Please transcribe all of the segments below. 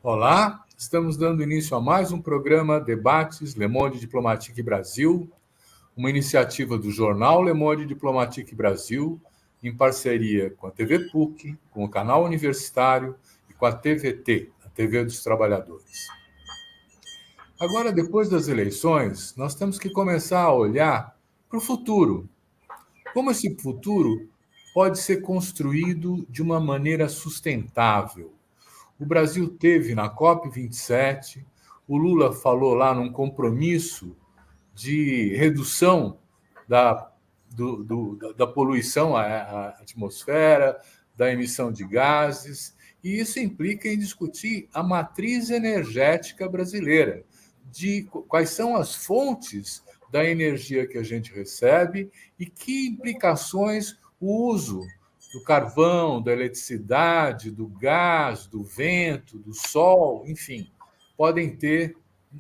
Olá, estamos dando início a mais um programa Debates Le Monde Diplomatique Brasil, uma iniciativa do jornal Le Monde Diplomatique Brasil, em parceria com a TV PUC, com o canal universitário e com a TVT, a TV dos Trabalhadores. Agora, depois das eleições, nós temos que começar a olhar para o futuro. Como esse futuro pode ser construído de uma maneira sustentável? O Brasil teve na COP27, o Lula falou lá num compromisso de redução da poluição à atmosfera, da emissão de gases, e isso implica em discutir a matriz energética brasileira, de quais são as fontes da energia que a gente recebe e que implicações o uso do carvão, da eletricidade, do gás, do vento, do sol, enfim, podem ter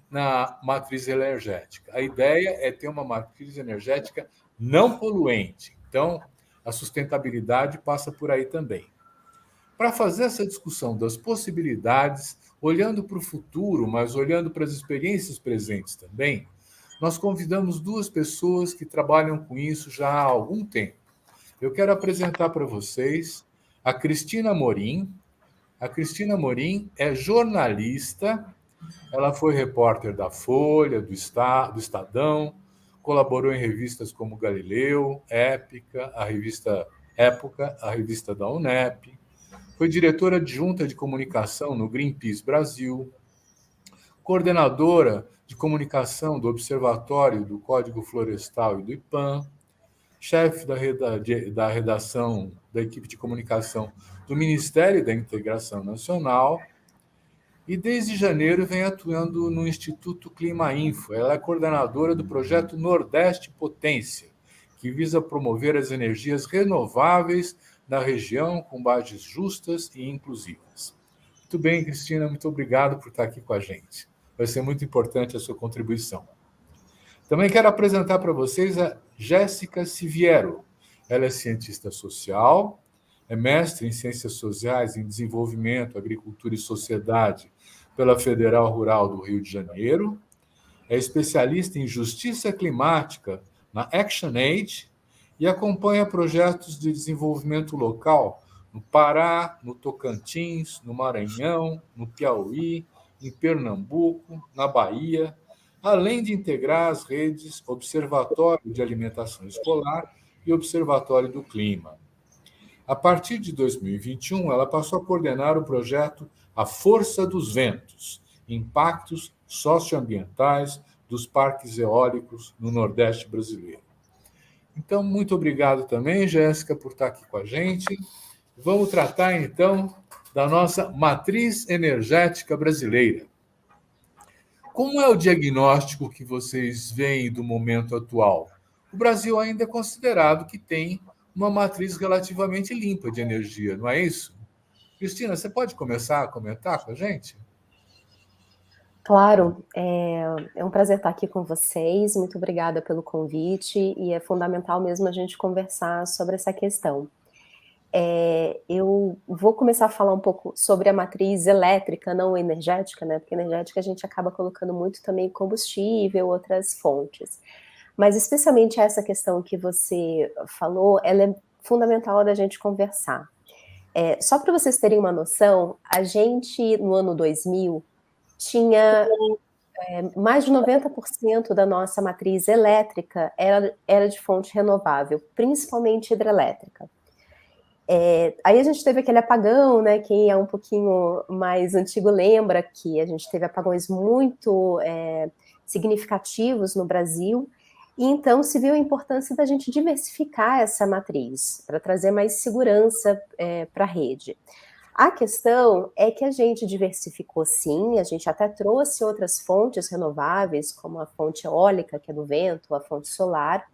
na matriz energética. A ideia é ter uma matriz energética não poluente. Então, a sustentabilidade passa por aí também. Para fazer essa discussão das possibilidades, olhando para o futuro, mas olhando para as experiências presentes também, nós convidamos duas pessoas que trabalham com isso já há algum tempo. Eu quero apresentar para vocês a Cristina Morim. A Cristina Morim é jornalista, ela foi repórter da Folha, do Estadão, colaborou em revistas como Galileu, Época, a revista da UNEP, foi diretora adjunta de comunicação no Greenpeace Brasil, coordenadora de comunicação do Observatório do Código Florestal e do IPAM, chefe da redação da equipe de comunicação do Ministério da Integração Nacional, e desde janeiro vem atuando no Instituto Clima Info. Ela é coordenadora do projeto Nordeste Potência, que visa promover as energias renováveis na região com bases justas e inclusivas. Muito bem, Cristina, muito obrigado por estar aqui com a gente. Vai ser muito importante a sua contribuição. Também quero apresentar para vocês a Jéssica Siviero. Ela é cientista social, é mestre em Ciências Sociais em Desenvolvimento, Agricultura e Sociedade pela Federal Rural do Rio de Janeiro, é especialista em justiça climática na ActionAid e acompanha projetos de desenvolvimento local no Pará, no Tocantins, no Maranhão, no Piauí, em Pernambuco, na Bahia, além de integrar as redes Observatório de Alimentação Escolar e Observatório do Clima. A partir de 2021, ela passou a coordenar o projeto A Força dos Ventos, Impactos Socioambientais dos Parques Eólicos no Nordeste Brasileiro. Então, muito obrigado também, Jéssica, por estar aqui com a gente. Vamos tratar, então, da nossa matriz energética brasileira. Como é o diagnóstico que vocês veem do momento atual? O Brasil ainda é considerado que tem uma matriz relativamente limpa de energia, não é isso? Cristina, você pode começar a comentar com a gente? Claro, é um prazer estar aqui com vocês. Muito obrigada pelo convite e é fundamental mesmo a gente conversar sobre essa questão. Eu vou começar a falar um pouco sobre a matriz elétrica, não energética, né? Porque energética a gente acaba colocando muito também combustível, outras fontes. Mas especialmente essa questão que você falou, ela é fundamental da gente conversar. Só para vocês terem uma noção, a gente no ano 2000 tinha mais de 90% da nossa matriz elétrica era de fonte renovável, principalmente hidrelétrica. Aí a gente teve aquele apagão, né? Quem é um pouquinho mais antigo lembra que a gente teve apagões muito significativos no Brasil, e então se viu a importância da gente diversificar essa matriz, para trazer mais segurança para a rede. A questão é que a gente diversificou sim, a gente até trouxe outras fontes renováveis, como a fonte eólica, que é do vento, a fonte solar,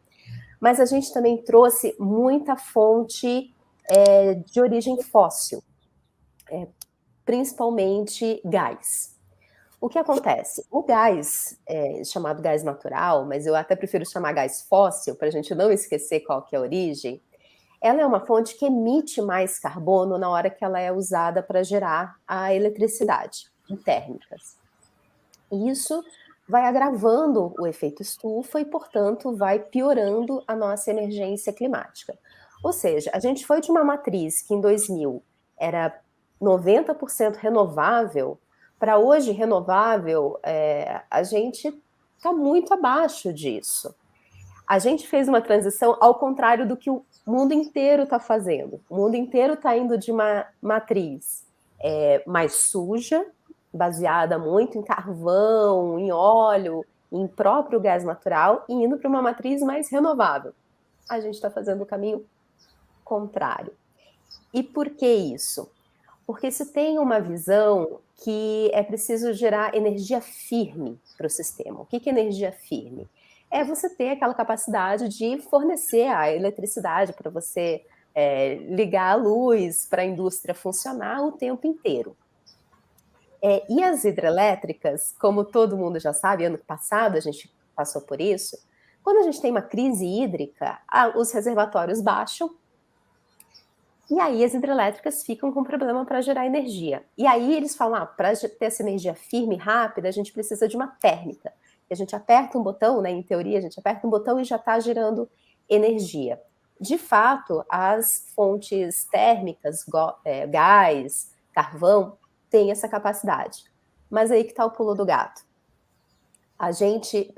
mas a gente também trouxe muita fonte de origem fóssil, principalmente gás. O que acontece? O gás, chamado gás natural, mas eu até prefiro chamar gás fóssil, para a gente não esquecer qual que é a origem, ela é uma fonte que emite mais carbono na hora que ela é usada para gerar a eletricidade. térmicas. E isso vai agravando o efeito estufa e, portanto, vai piorando a nossa emergência climática. Ou seja, a gente foi de uma matriz que em 2000 era 90% renovável, para hoje renovável, a gente está muito abaixo disso. A gente fez uma transição ao contrário do que o mundo inteiro está fazendo. O mundo inteiro está indo de uma matriz mais suja, baseada muito em carvão, em óleo, em próprio gás natural, e indo para uma matriz mais renovável. A gente está fazendo o caminho contrário. E por que isso? Porque se tem uma visão que é preciso gerar energia firme para o sistema. O que é energia firme? É você ter aquela capacidade de fornecer a eletricidade para você ligar a luz, para a indústria funcionar o tempo inteiro. E as hidrelétricas, como todo mundo já sabe, ano passado a gente passou por isso, quando a gente tem uma crise hídrica, os reservatórios baixam, e aí as hidrelétricas ficam com problema para gerar energia. E aí eles falam, para ter essa energia firme e rápida, a gente precisa de uma térmica. E a gente aperta um botão, né, em teoria, a gente aperta um botão e já está gerando energia. De fato, as fontes térmicas, gás, carvão, têm essa capacidade. Mas aí que está o pulo do gato. A gente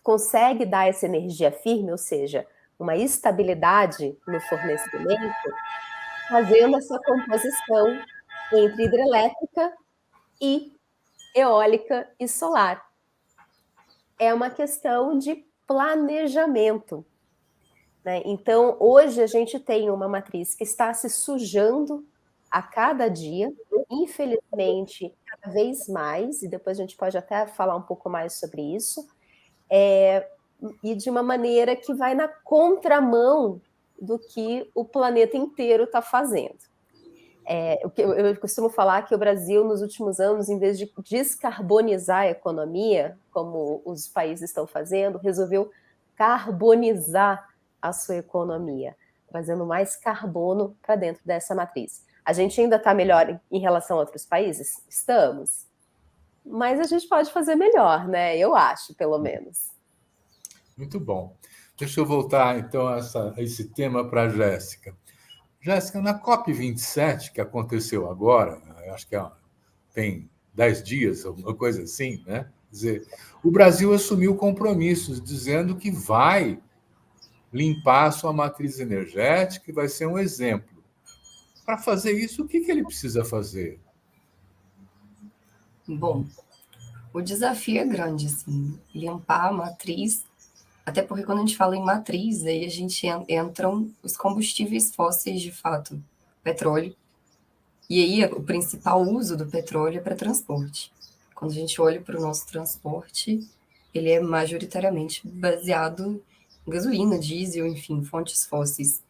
consegue dar essa energia firme, ou seja, uma estabilidade no fornecimento, fazendo essa composição entre hidrelétrica e eólica e solar. É uma questão de planejamento, né? Então, hoje a gente tem uma matriz que está se sujando a cada dia, infelizmente, cada vez mais, e depois a gente pode até falar um pouco mais sobre isso, e de uma maneira que vai na contramão do que o planeta inteiro está fazendo. Eu costumo falar que o Brasil, nos últimos anos, em vez de descarbonizar a economia, como os países estão fazendo, resolveu carbonizar a sua economia, trazendo mais carbono para dentro dessa matriz. A gente ainda está melhor em relação a outros países? Estamos. Mas a gente pode fazer melhor, né? Eu acho, pelo menos. Muito bom. Deixa eu voltar, então, a esse tema para a Jéssica. Jéssica, na COP27, que aconteceu agora, acho que tem 10 dias, alguma coisa assim, né? Quer dizer, o Brasil assumiu compromissos dizendo que vai limpar a sua matriz energética e vai ser um exemplo. Para fazer isso, o que ele precisa fazer? Bom, o desafio é grande, assim, limpar a matriz, até porque quando a gente fala em matriz, aí a gente entram os combustíveis fósseis de fato, petróleo, e aí o principal uso do petróleo é para transporte. Quando a gente olha para o nosso transporte, ele é majoritariamente baseado em gasolina, diesel, enfim, fontes fósseis.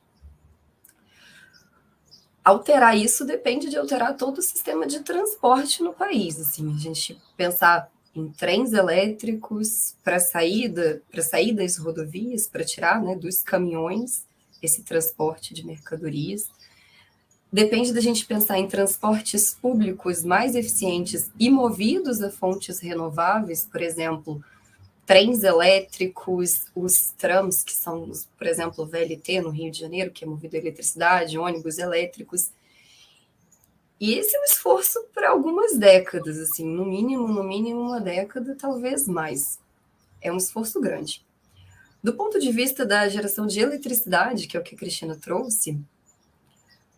Alterar isso depende de alterar todo o sistema de transporte no país. Assim, a gente pensar em trens elétricos para sair das rodovias, para tirar, né, dos caminhões esse transporte de mercadorias. Depende da gente pensar em transportes públicos mais eficientes e movidos a fontes renováveis, por exemplo, trens elétricos, os trams, que são, por exemplo, o VLT no Rio de Janeiro, que é movido a eletricidade, ônibus elétricos. E esse é um esforço para algumas décadas, assim, no mínimo uma década, talvez mais. É um esforço grande. Do ponto de vista da geração de eletricidade, que é o que a Cristina trouxe,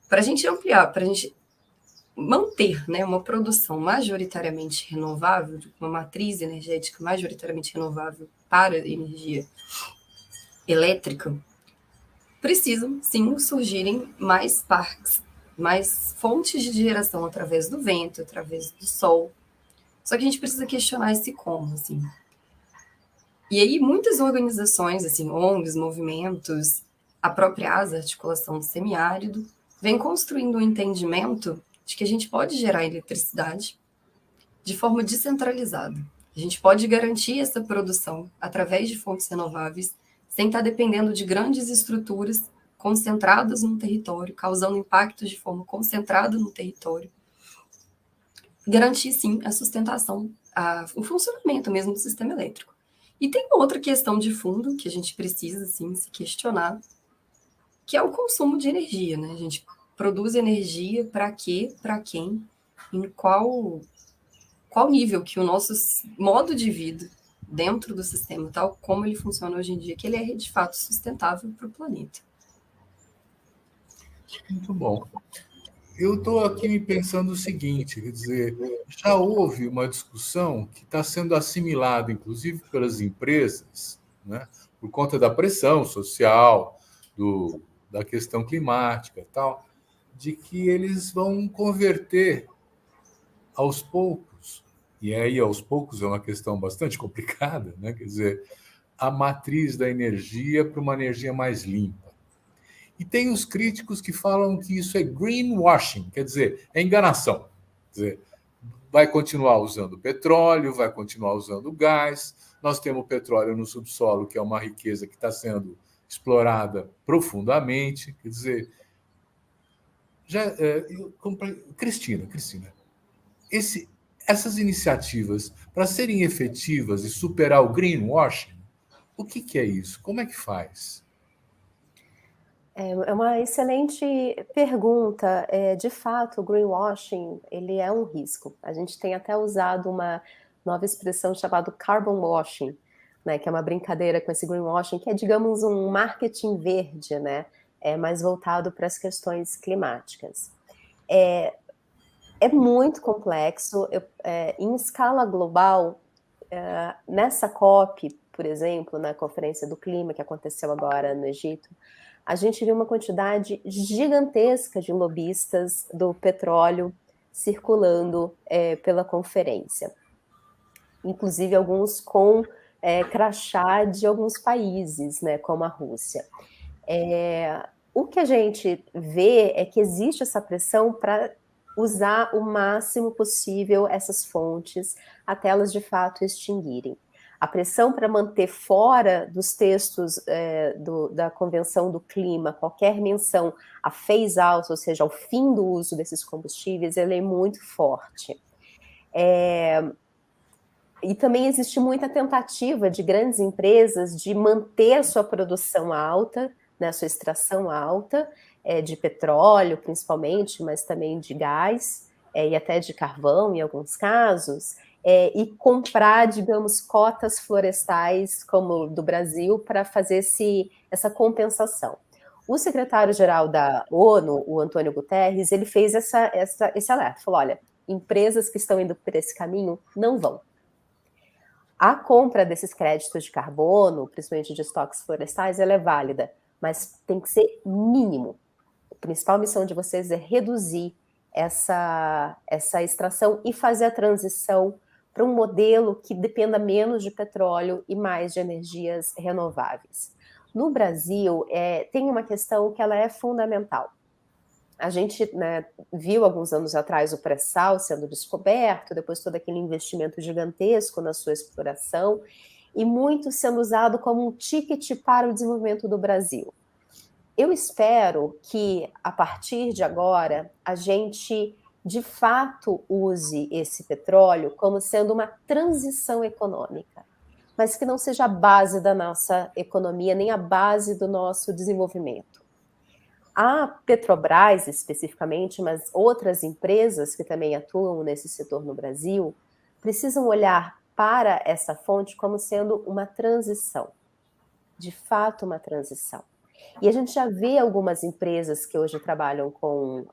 para a gente ampliar, para a gente manter, né, uma produção majoritariamente renovável, uma matriz energética majoritariamente renovável para energia elétrica, precisam, sim, surgirem mais parques, mais fontes de geração através do vento, através do sol. Só que a gente precisa questionar esse como, assim. E aí muitas organizações, assim, ONGs, movimentos, a própria ASA, Articulação do Semiárido, vem construindo um entendimento de que a gente pode gerar eletricidade de forma descentralizada. A gente pode garantir essa produção através de fontes renováveis, sem estar dependendo de grandes estruturas concentradas no território, causando impactos de forma concentrada no território. garantir, sim, a sustentação, o funcionamento mesmo do sistema elétrico. E tem outra questão de fundo que a gente precisa, sim, se questionar, que é o consumo de energia, né? A gente produz energia para quê, para quem, em qual nível que o nosso modo de vida dentro do sistema, tal como ele funciona hoje em dia, que ele é de fato sustentável para o planeta. Muito bom. Eu estou aqui me pensando o seguinte, quer dizer, já houve uma discussão que está sendo assimilada, inclusive pelas empresas, né, por conta da pressão social, da questão climática e tal, de que eles vão converter aos poucos, e aí aos poucos é uma questão bastante complicada, né, quer dizer, a matriz da energia para uma energia mais limpa. E tem os críticos que falam que isso é greenwashing, quer dizer, é enganação. Quer dizer, vai continuar usando petróleo, vai continuar usando gás. Nós temos petróleo no subsolo, que é uma riqueza que está sendo explorada profundamente. Quer dizer, Cristina, essas iniciativas, para serem efetivas e superar o greenwashing, o que é isso? Como é que faz? É uma excelente pergunta. De fato, o greenwashing, ele é um risco. A gente tem até usado uma nova expressão chamada carbon washing, né, que é uma brincadeira com esse greenwashing, que é, digamos, um marketing verde, né, mais voltado para as questões climáticas. É muito complexo. Em escala global, nessa COP, por exemplo, na Conferência do Clima, que aconteceu agora no Egito, a gente viu uma quantidade gigantesca de lobistas do petróleo circulando pela conferência. Inclusive alguns com crachá de alguns países, né, como a Rússia. O que a gente vê é que existe essa pressão para usar o máximo possível essas fontes até elas de fato extinguirem. A pressão para manter fora dos textos da Convenção do Clima qualquer menção a phase out, ou seja, ao fim do uso desses combustíveis, ela é muito forte. E também existe muita tentativa de grandes empresas de manter a sua produção alta, né, a sua extração alta, de petróleo principalmente, mas também de gás, e até de carvão em alguns casos, e comprar, digamos, cotas florestais, como do Brasil, para fazer essa compensação. O secretário-geral da ONU, o Antônio Guterres, ele fez esse alerta, falou, olha, empresas que estão indo por esse caminho não vão. A compra desses créditos de carbono, principalmente de estoques florestais, ela é válida, mas tem que ser mínimo. A principal missão de vocês é reduzir essa extração e fazer a transição para um modelo que dependa menos de petróleo e mais de energias renováveis. No Brasil, tem uma questão que ela é fundamental. A gente, né, viu alguns anos atrás o pré-sal sendo descoberto, depois todo aquele investimento gigantesco na sua exploração, e muito sendo usado como um ticket para o desenvolvimento do Brasil. Eu espero que, a partir de agora, a gente, de fato, use esse petróleo como sendo uma transição econômica, mas que não seja a base da nossa economia, nem a base do nosso desenvolvimento. A Petrobras, especificamente, mas outras empresas que também atuam nesse setor no Brasil, precisam olhar para essa fonte como sendo uma transição, de fato uma transição. E a gente já vê algumas empresas que hoje trabalham com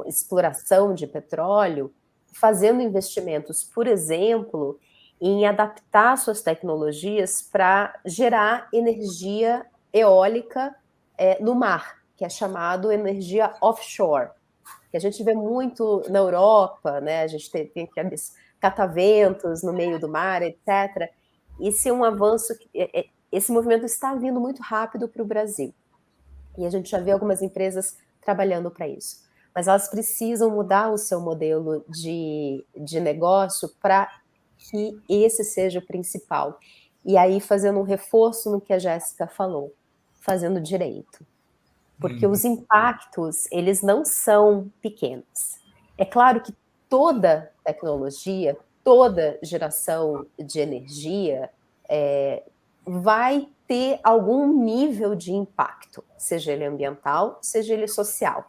exploração de petróleo, fazendo investimentos, por exemplo, em adaptar suas tecnologias para gerar energia eólica no mar, que é chamado energia offshore, que a gente vê muito na Europa, né? A gente tem aqueles cataventos no meio do mar, etc. Isso é um avanço, esse movimento está vindo muito rápido para o Brasil, e a gente já vê algumas empresas trabalhando para isso, mas elas precisam mudar o seu modelo de negócio para que esse seja o principal, e aí fazendo um reforço no que a Jéssica falou, fazendo direito, porque os impactos, eles não são pequenos. É claro que toda tecnologia, toda geração de energia vai ter algum nível de impacto, seja ele ambiental, seja ele social.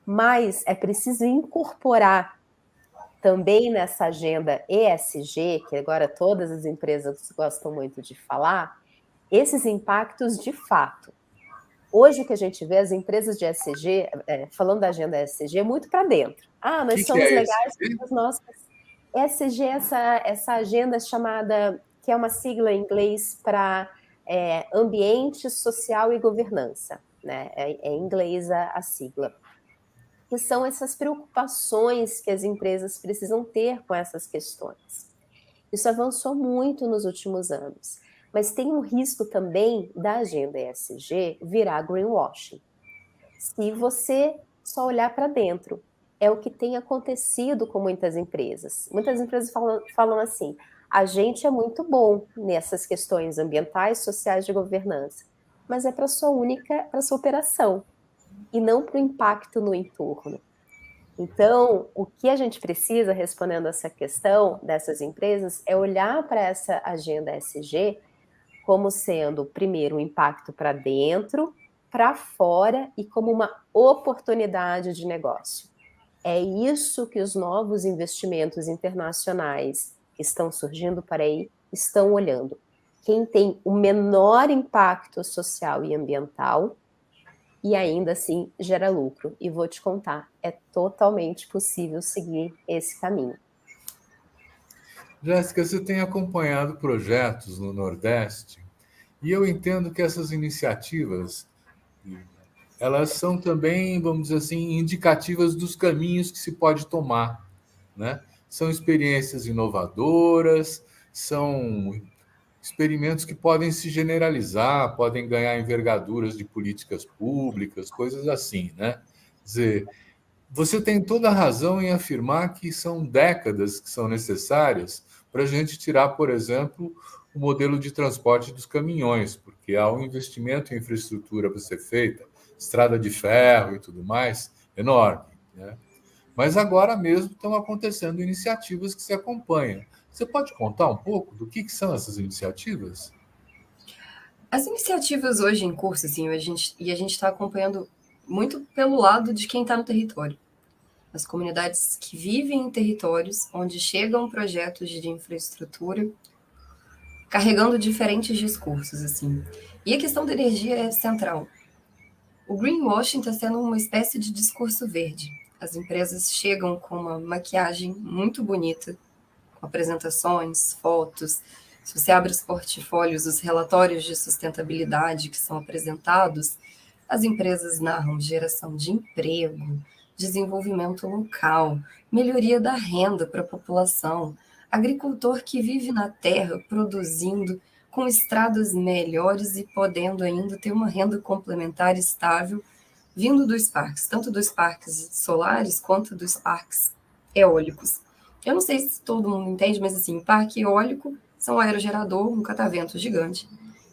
Mas é preciso incorporar também nessa agenda ESG, que agora todas as empresas gostam muito de falar, esses impactos de fato. Hoje o que a gente vê, as empresas de ESG, falando da agenda ESG, é muito para dentro. Ah, nós Que somos é legais esse? com as nossas... ESG é essa agenda chamada, que é uma sigla em inglês para ambiente, social e governança, né? É em inglês a sigla. Que são essas preocupações que as empresas precisam ter com essas questões. Isso avançou muito nos últimos anos, mas tem um risco também da agenda ESG virar greenwashing. Se você só olhar para dentro, é o que tem acontecido com muitas empresas. Muitas empresas falam assim, a gente é muito bom nessas questões ambientais, sociais, de governança, mas é para sua operação, e não para o impacto no entorno. Então, o que a gente precisa, respondendo essa questão dessas empresas, é olhar para essa agenda ESG como sendo, primeiro, um impacto para dentro, para fora e como uma oportunidade de negócio. É isso que os novos investimentos internacionais que estão surgindo para aí estão olhando. Quem tem o menor impacto social e ambiental e ainda assim gera lucro. E vou te contar, é totalmente possível seguir esse caminho. Jéssica, você tem acompanhado projetos no Nordeste e eu entendo que essas iniciativas, elas são também, vamos dizer assim, indicativas dos caminhos que se pode tomar, né? São experiências inovadoras, são experimentos que podem se generalizar, podem ganhar envergaduras de políticas públicas, coisas assim, né? Quer dizer, você tem toda a razão em afirmar que são décadas que são necessárias para a gente tirar, por exemplo, o modelo de transporte dos caminhões, porque há um investimento em infraestrutura para ser feita, estrada de ferro e tudo mais, enorme, né? Mas agora mesmo estão acontecendo iniciativas que se acompanham. Você pode contar um pouco do que são essas iniciativas? As iniciativas hoje em curso, assim, a gente está acompanhando muito pelo lado de quem está no território. As comunidades que vivem em territórios onde chegam projetos de infraestrutura carregando diferentes discursos, assim. E a questão da energia é central. O greenwashing está sendo uma espécie de discurso verde. As empresas chegam com uma maquiagem muito bonita, com apresentações, fotos. Se você abre os portfólios, os relatórios de sustentabilidade que são apresentados, as empresas narram geração de emprego, desenvolvimento local, melhoria da renda para a população, agricultor que vive na terra produzindo com estradas melhores e podendo ainda ter uma renda complementar estável vindo dos parques, tanto dos parques solares quanto dos parques eólicos. Eu não sei se todo mundo entende, mas assim, parque eólico são um aerogerador, um catavento gigante,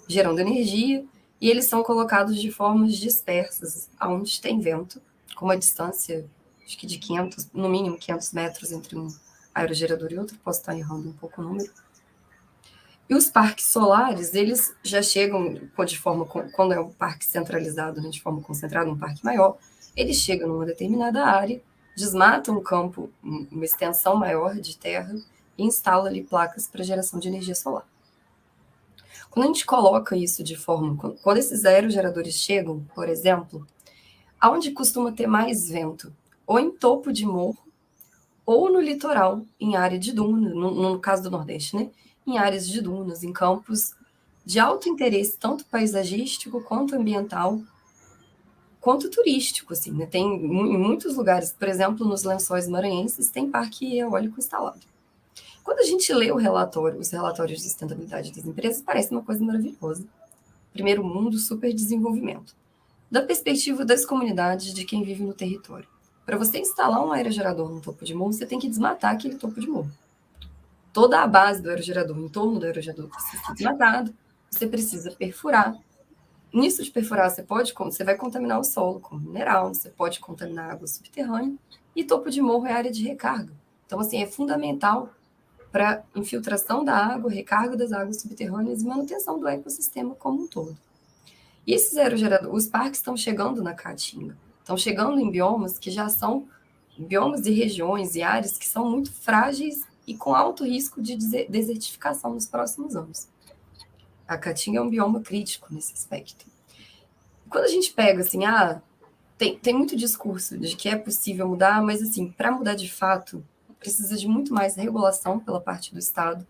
gerando energia, e eles são colocados de formas dispersas, aonde tem vento, com uma distância, acho que de 500, no mínimo 500 metros entre um aerogerador e outro, posso estar errando um pouco o número. E os parques solares, eles já chegam de forma, quando é um parque centralizado, né, de forma concentrada, um parque maior, eles chegam numa determinada área, desmatam um campo, uma extensão maior de terra, e instalam ali placas para geração de energia solar. Quando a gente coloca isso de forma... Quando esses aerogeradores chegam, por exemplo, aonde costuma ter mais vento? Ou em topo de morro, ou no litoral, em área de duna, no caso do Nordeste, né? Em áreas de dunas, em campos de alto interesse, tanto paisagístico, quanto ambiental, quanto turístico, assim, né? Tem em muitos lugares, por exemplo, nos Lençóis Maranhenses, tem parque eólico instalado. Quando a gente lê os relatórios de sustentabilidade das empresas, parece uma coisa maravilhosa. Primeiro mundo, super desenvolvimento. Da perspectiva das comunidades de quem vive no território. Para você instalar um aerogerador no topo de morro, você tem que desmatar aquele topo de morro. Toda a base do aerogerador, em torno do aerogerador, precisa ser desmatado. Você precisa perfurar. Nisso de perfurar, você vai contaminar o solo com mineral, você pode contaminar a água subterrânea. e topo de morro é área de recarga. Então, assim, é fundamental para infiltração da água, recarga das águas subterrâneas e manutenção do ecossistema como um todo. E esses aerogeradores, os parques estão chegando na Caatinga, estão chegando em biomas que já são biomas de regiões e áreas que são muito frágeis e com alto risco de desertificação nos próximos anos. A Caatinga é um bioma crítico nesse aspecto. Quando a gente pega assim, tem muito discurso de que é possível mudar, mas assim, para mudar de fato, precisa de muito mais regulação pela parte do Estado.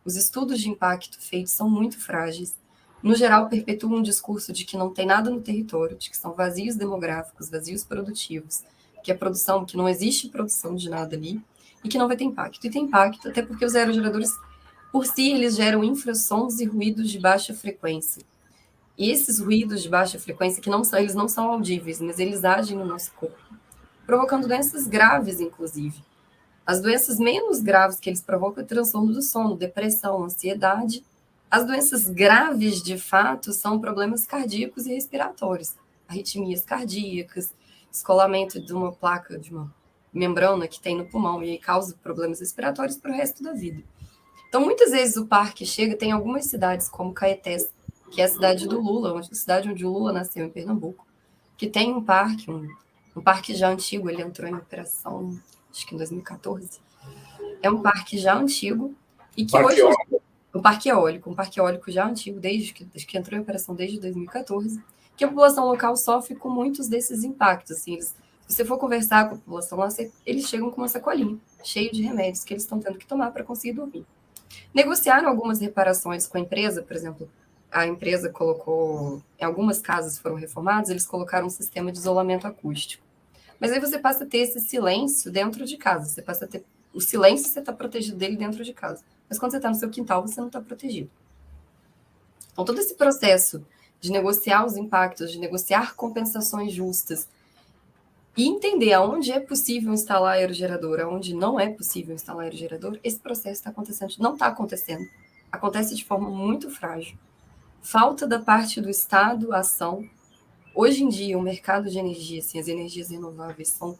Os estudos de impacto feitos são muito frágeis. No geral, perpetuam um discurso de que não tem nada no território, de que são vazios demográficos, vazios produtivos, que a produção, que não existe produção de nada ali, e que não vai ter impacto. E tem impacto, até porque os aerogeradores, por si, eles geram infrassons e ruídos de baixa frequência. E esses ruídos de baixa frequência, que eles não são audíveis, mas eles agem no nosso corpo, provocando doenças graves, inclusive. As doenças menos graves que eles provocam é transtorno do sono, depressão, ansiedade. As doenças graves, de fato, são problemas cardíacos e respiratórios, arritmias cardíacas, descolamento de uma placa, de uma membrana que tem no pulmão e aí causa problemas respiratórios para o resto da vida. Então, muitas vezes o parque chega, tem algumas cidades como Caetés, que é a cidade do Lula, a cidade onde o Lula nasceu, em Pernambuco, que tem um parque já antigo, ele entrou em operação, acho que em 2014. É um parque já antigo e que hoje... Um parque eólico já antigo, desde que entrou em operação desde 2014, que a população local sofre com muitos desses impactos. Assim, se você for conversar com a população lá, eles chegam com uma sacolinha cheia de remédios que eles estão tendo que tomar para conseguir dormir. Negociaram algumas reparações com a empresa, por exemplo, a empresa colocou, em algumas casas foram reformadas, eles colocaram um sistema de isolamento acústico. Mas aí você passa a ter esse silêncio dentro de casa, você passa a ter o silêncio, você está protegido dele dentro de casa. Mas quando você está no seu quintal, você não está protegido. Então, todo esse processo de negociar os impactos, de negociar compensações justas e entender aonde é possível instalar aerogerador, aonde não é possível instalar aerogerador, esse processo está acontecendo, não está acontecendo. Acontece de forma muito frágil. Falta da parte do Estado ação. Hoje em dia, o mercado de energia, assim, as energias renováveis são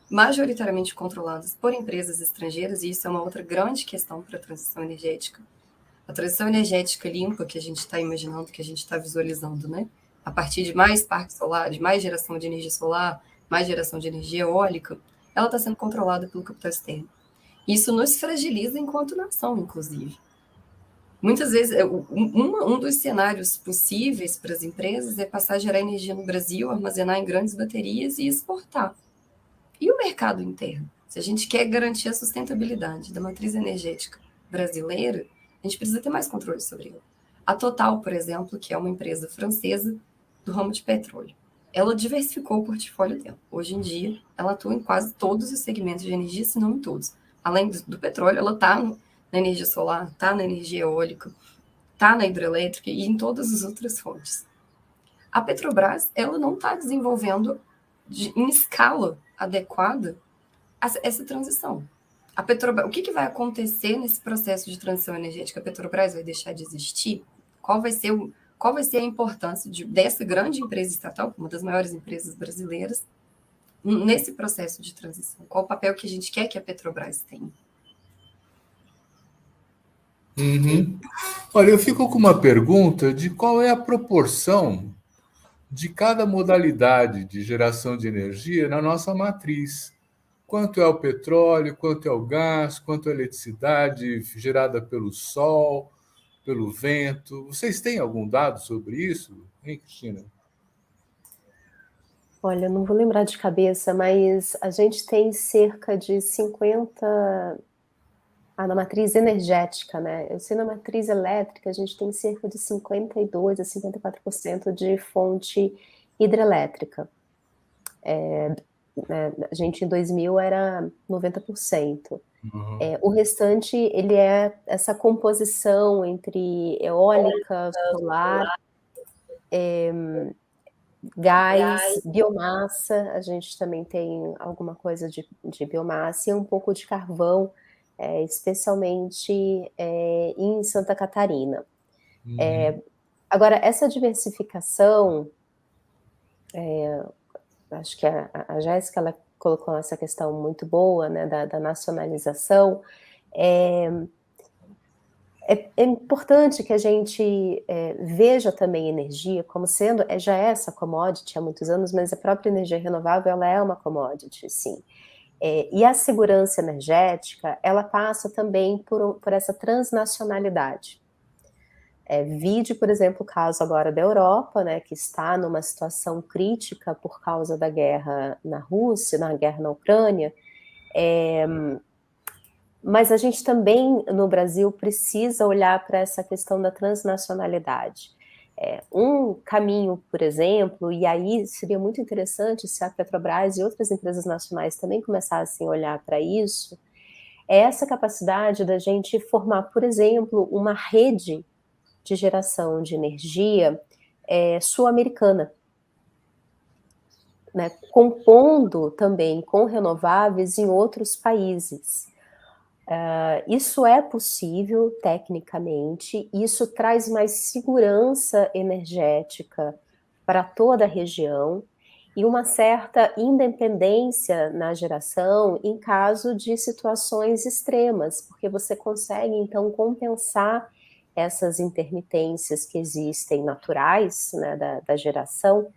majoritariamente controladas por empresas estrangeiras, e isso é uma outra grande questão para a transição energética. A transição energética limpa que a gente está imaginando, que a gente está visualizando, né? A partir de mais parque solar, de mais geração de energia solar, mais geração de energia eólica, ela está sendo controlada pelo capital externo. Isso nos fragiliza enquanto nação, inclusive. Muitas vezes, um dos cenários possíveis para as empresas é passar a gerar energia no Brasil, armazenar em grandes baterias e exportar. E o mercado interno? Se a gente quer garantir a sustentabilidade da matriz energética brasileira, a gente precisa ter mais controle sobre ela. A Total, por exemplo, que é uma empresa francesa do ramo de petróleo, ela diversificou o portfólio dela. Hoje em dia, ela atua em quase todos os segmentos de energia, se não em todos. Além do petróleo, ela está na energia solar, está na energia eólica, está na hidrelétrica e em todas as outras fontes. A Petrobras, ela não está desenvolvendo em escala adequada essa transição. A Petrobras, o que vai acontecer nesse processo de transição energética? A Petrobras vai deixar de existir? Qual vai ser a importância dessa grande empresa estatal, uma das maiores empresas brasileiras, nesse processo de transição? Qual o papel que a gente quer que a Petrobras tenha? Uhum. Olha, eu fico com uma pergunta de qual é a proporção de cada modalidade de geração de energia na nossa matriz. Quanto é o petróleo, quanto é o gás, quanto é a eletricidade gerada pelo sol, pelo vento. Vocês têm algum dado sobre isso, hein, Cristina? Olha, não vou lembrar de cabeça, mas a gente tem cerca de 50... na matriz energética, né? Eu sei na matriz elétrica, a gente tem cerca de 52% a 54% de fonte hidrelétrica. A gente, em 2000, era 90%. O restante, ele é essa composição entre eólica, solar, gás, biomassa, a gente também tem alguma coisa de biomassa e um pouco de carvão, especialmente em Santa Catarina. Agora, essa diversificação, acho que a Jéssica ela colocou essa questão muito boa, né, da nacionalização, é importante que a gente veja também energia como sendo, já é essa commodity há muitos anos, mas a própria energia renovável, ela é uma commodity, sim. E a segurança energética, ela passa também por essa transnacionalidade. Vide, por exemplo, o caso agora da Europa, né, que está numa situação crítica por causa da guerra na Rússia, na guerra na Ucrânia, mas a gente também, no Brasil, precisa olhar para essa questão da transnacionalidade. Um caminho, por exemplo, e aí seria muito interessante se a Petrobras e outras empresas nacionais também começassem a olhar para isso, é essa capacidade da gente formar, por exemplo, uma rede de geração de energia sul-americana, né, compondo também com renováveis em outros países. Isso é possível tecnicamente, isso traz mais segurança energética para toda a região e uma certa independência na geração em caso de situações extremas, porque você consegue então compensar essas intermitências que existem naturais, né, da geração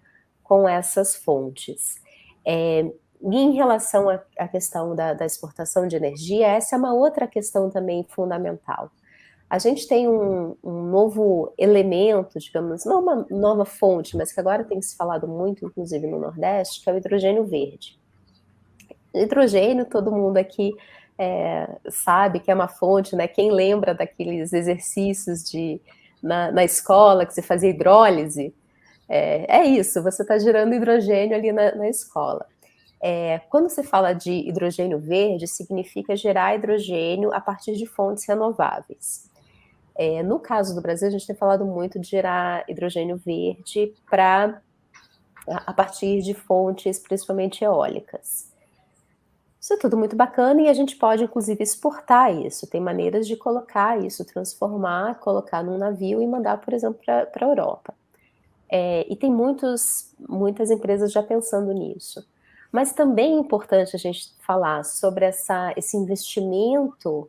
com essas fontes. E em relação à questão da exportação de energia, essa é uma outra questão também fundamental. A gente tem um novo elemento, digamos, não uma nova fonte, mas que agora tem se falado muito, inclusive no Nordeste, que é o hidrogênio verde. Hidrogênio, todo mundo aqui sabe que é uma fonte, né? Quem lembra daqueles exercícios na escola que você fazia hidrólise? É isso, você está gerando hidrogênio ali na escola. Quando se fala de hidrogênio verde, significa gerar hidrogênio a partir de fontes renováveis. No caso do Brasil, a gente tem falado muito de gerar hidrogênio verde a partir de fontes, principalmente eólicas. Isso é tudo muito bacana e a gente pode, inclusive, exportar isso. Tem maneiras de colocar isso, transformar, colocar num navio e mandar, por exemplo, para a Europa. E tem muitas empresas já pensando nisso. Mas também é importante a gente falar sobre esse investimento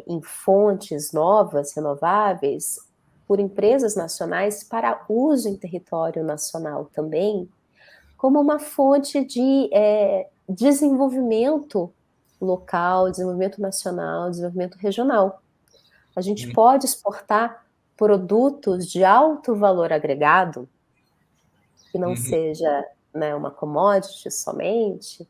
em fontes novas, renováveis, por empresas nacionais para uso em território nacional também, como uma fonte de desenvolvimento local, desenvolvimento nacional, desenvolvimento regional. A gente pode exportar produtos de alto valor agregado, que não seja, né, uma commodity somente,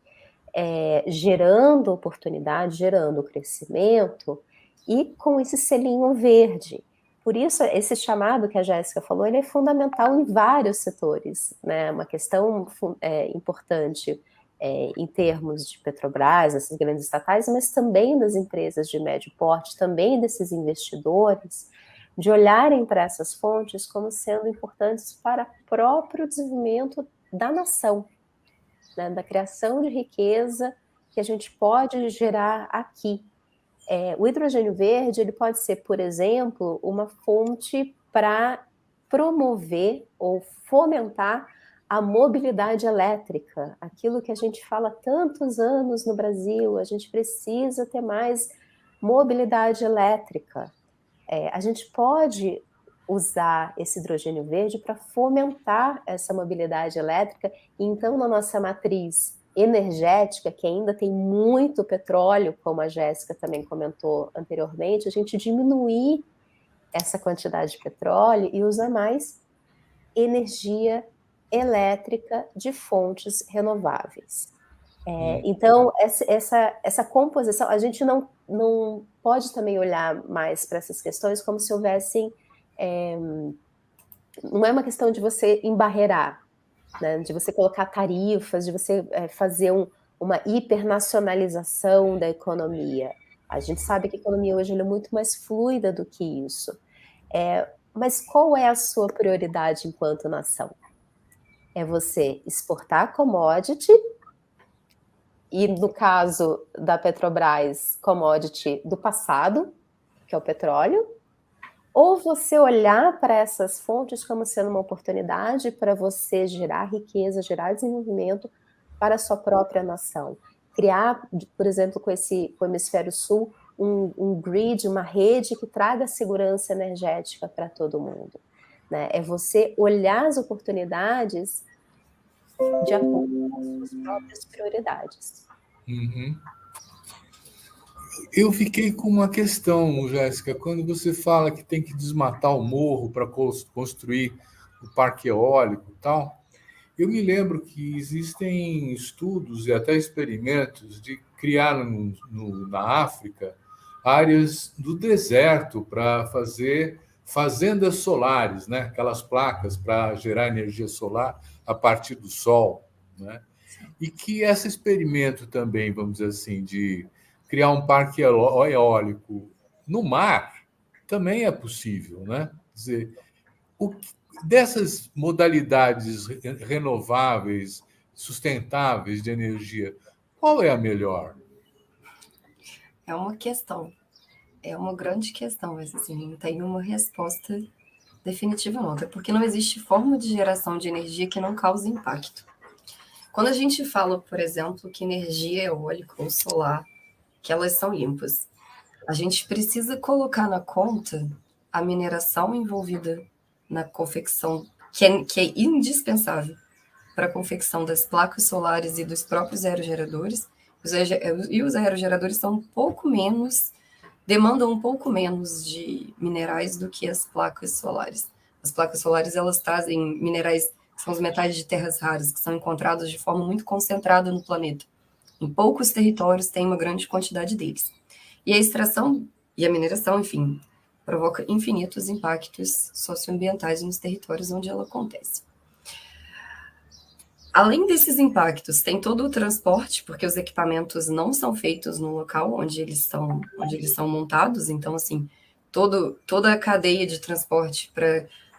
gerando oportunidade, gerando crescimento, e com esse selinho verde. Por isso, esse chamado que a Jéssica falou, ele é fundamental em vários setores, né? Uma questão importante em termos de Petrobras, essas grandes estatais, mas também das empresas de médio porte, também desses investidores, de olharem para essas fontes como sendo importantes para o próprio desenvolvimento da nação, né, da criação de riqueza que a gente pode gerar aqui. O hidrogênio verde, ele pode ser, por exemplo, uma fonte para promover ou fomentar a mobilidade elétrica, aquilo que a gente fala há tantos anos no Brasil, a gente precisa ter mais mobilidade elétrica. A gente pode usar esse hidrogênio verde para fomentar essa mobilidade elétrica, e então na nossa matriz energética, que ainda tem muito petróleo, como a Jéssica também comentou anteriormente, a gente diminuir essa quantidade de petróleo e usar mais energia elétrica de fontes renováveis. Então, essa composição, a gente não pode também olhar mais para essas questões como se houvessem... não é uma questão de você embarrear, né, de você colocar tarifas, de você fazer uma hipernacionalização da economia. A gente sabe que a economia hoje é muito mais fluida do que isso. Mas qual é a sua prioridade enquanto nação? É você exportar commodity, e no caso da Petrobras, commodity do passado, que é o petróleo, ou você olhar para essas fontes como sendo uma oportunidade para você gerar riqueza, gerar desenvolvimento para a sua própria nação. Criar, por exemplo, com o Hemisfério Sul, um grid, uma rede que traga segurança energética para todo mundo. Né? É você olhar as oportunidades de acordo com as suas próprias prioridades. Uhum. Eu fiquei com uma questão, Jéssica, quando você fala que tem que desmatar o morro para construir o parque eólico e tal, eu me lembro que existem estudos e até experimentos de criar na África áreas do deserto para fazer fazendas solares, né? Aquelas placas para gerar energia solar a partir do sol, né? E que esse experimento também, vamos dizer assim, de criar um parque eólico no mar também é possível, né? Quer dizer, dessas modalidades renováveis, sustentáveis de energia, qual é a melhor? É uma questão, é uma grande questão, mas assim, não tem uma resposta definitiva não, até porque não existe forma de geração de energia que não cause impacto. Quando a gente fala, por exemplo, que energia eólica ou solar, que elas são limpas, a gente precisa colocar na conta a mineração envolvida na confecção, que é indispensável para a confecção das placas solares e dos próprios aerogeradores. E os aerogeradores são um pouco menos, demandam um pouco menos de minerais do que as placas solares. As placas solares, elas trazem minerais, que são os metais de terras raras, que são encontrados de forma muito concentrada no planeta. Em poucos territórios tem uma grande quantidade deles. E a extração e a mineração, enfim, provoca infinitos impactos socioambientais nos territórios onde ela acontece. Além desses impactos, tem todo o transporte, porque os equipamentos não são feitos no local onde eles são montados, então, assim, toda a cadeia de transporte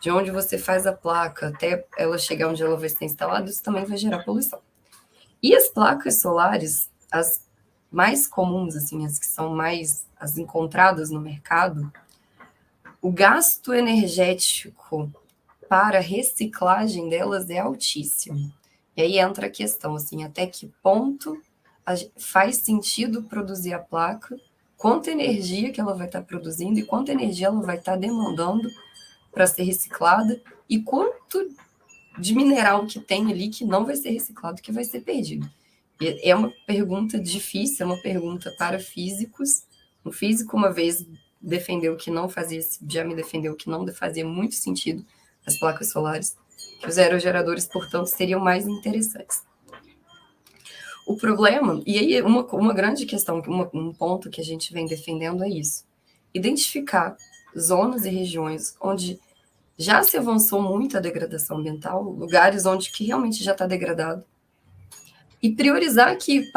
de onde você faz a placa até ela chegar onde ela vai ser instalada, isso também vai gerar poluição. E as placas solares, as mais comuns, assim, as que são as encontradas no mercado, o gasto energético para a reciclagem delas é altíssimo. E aí entra a questão, assim, até que ponto faz sentido produzir a placa, quanta energia que ela vai estar produzindo e quanta energia ela vai estar demandando para ser reciclada e quanto de mineral que tem ali que não vai ser reciclado, que vai ser perdido. E é uma pergunta difícil, é uma pergunta para físicos. Um físico uma vez defendeu que não fazia, já me defendeu que não fazia muito sentido as placas solares, que os aerogeradores, portanto, seriam mais interessantes. O problema, e aí uma grande questão, um ponto que a gente vem defendendo é isso: identificar zonas e regiões onde já se avançou muito a degradação ambiental, lugares onde que realmente já está degradado, e priorizar que